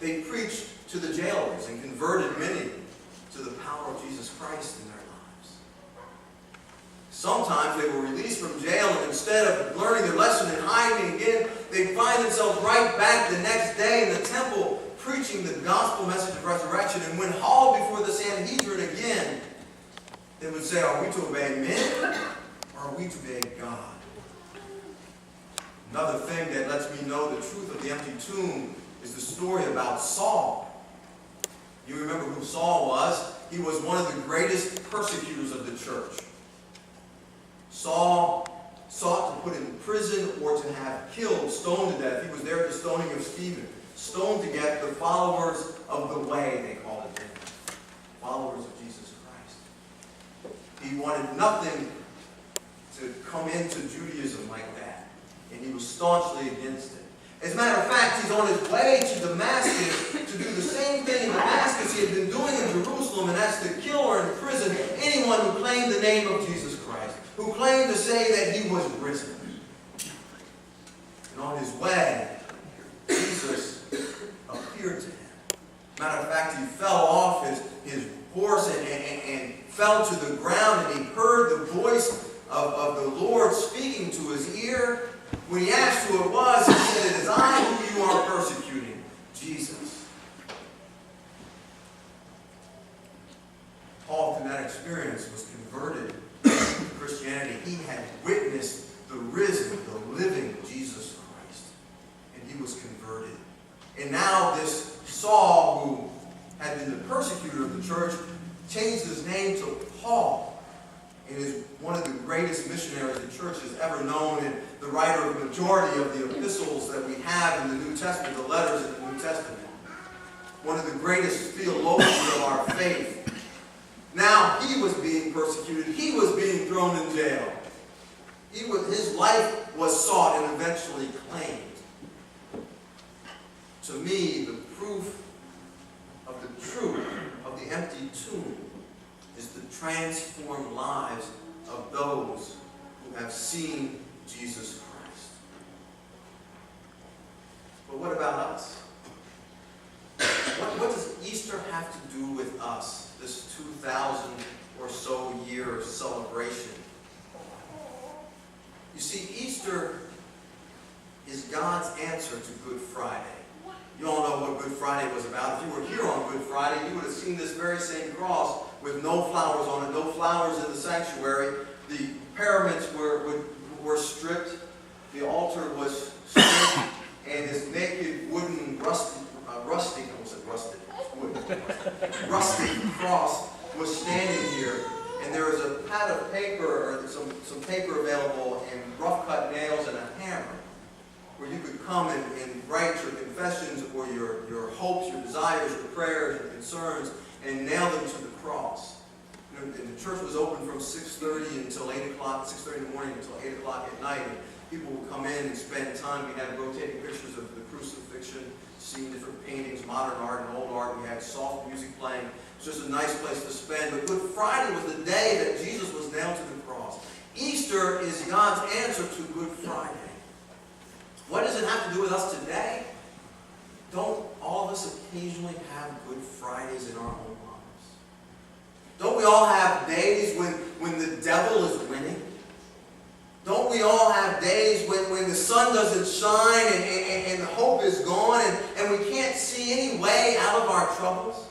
They preached to the jailers and converted many to the power of Jesus Christ in their lives. Sometimes they were released from jail, and instead of learning their lesson and hiding again, they'd find themselves right back the next day in the temple preaching the gospel message of resurrection. And when hauled before the Sanhedrin again, they would say, are we to obey men or are we to obey God? Another thing that lets me know the truth of the empty tomb is the story about Saul. You remember who Saul was? He was one of the greatest persecutors of the church. Saul sought to put in prison or to have killed, stoned to death. He was there at the stoning of Stephen. Stoned to death the followers of the way, they called it then. Followers of Jesus Christ. He wanted nothing to come into Judaism like that. And he was staunchly against it. As a matter of fact, he's on his way to Damascus to do the same thing in Damascus he had been doing in Jerusalem, and that's to kill or imprison anyone who claimed the name of Jesus Christ, who claimed to say that he was risen. And on his way, Jesus appeared to him. Matter of fact, he fell off his horse and fell to the ground, and he heard the voice of the Lord speaking to his ear. When he asked who it was, he said, it is I whom you are persecuting, Jesus. Paul, through that experience, was converted to Christianity. He had witnessed the risen, the living Jesus Christ. And he was converted. And now this Saul, who had been the persecutor of the church, changed his name to Paul. And is one of the greatest missionaries the church has ever known, and the writer of the majority of the epistles that we have in the New Testament, the letters in the New Testament. One of the greatest theologians of our faith. Now he was being persecuted. He was being thrown in jail. His life was sought and eventually claimed. To me, the proof of the truth of the empty tomb is the transformed lives of those who have seen Jesus Christ. But what about us? What does Easter have to do with us, this 2,000 or so year celebration? You see, Easter is God's answer to Good Friday. You all know what Good Friday was about. If you were here on Good Friday, you would have seen this very same cross with no flowers on it, no flowers in the sanctuary. The pyramids were stripped. The altar was stripped. And this naked wooden rustic cross was standing here. And there was a pad of paper, or some paper available, and rough-cut nails and a hammer, where you could come and write your confessions or your hopes, your desires, your prayers, your concerns, and nail them to the cross. And the church was open from 6:30 until 8 o'clock, 6:30 in the morning until 8 o'clock at night. And people would come in and spend time. We had rotating pictures of the crucifixion, seeing different paintings, modern art and old art. We had soft music playing. It's just a nice place to spend. But Good Friday was the day that Jesus was nailed to the cross. Easter is God's answer to Good Friday. What does it have to do with us today? Don't all of us occasionally have Good Fridays in our own lives? Don't we all have days when the devil is winning? Don't we all have days when the sun doesn't shine and the hope is gone and we can't see any way out of our troubles?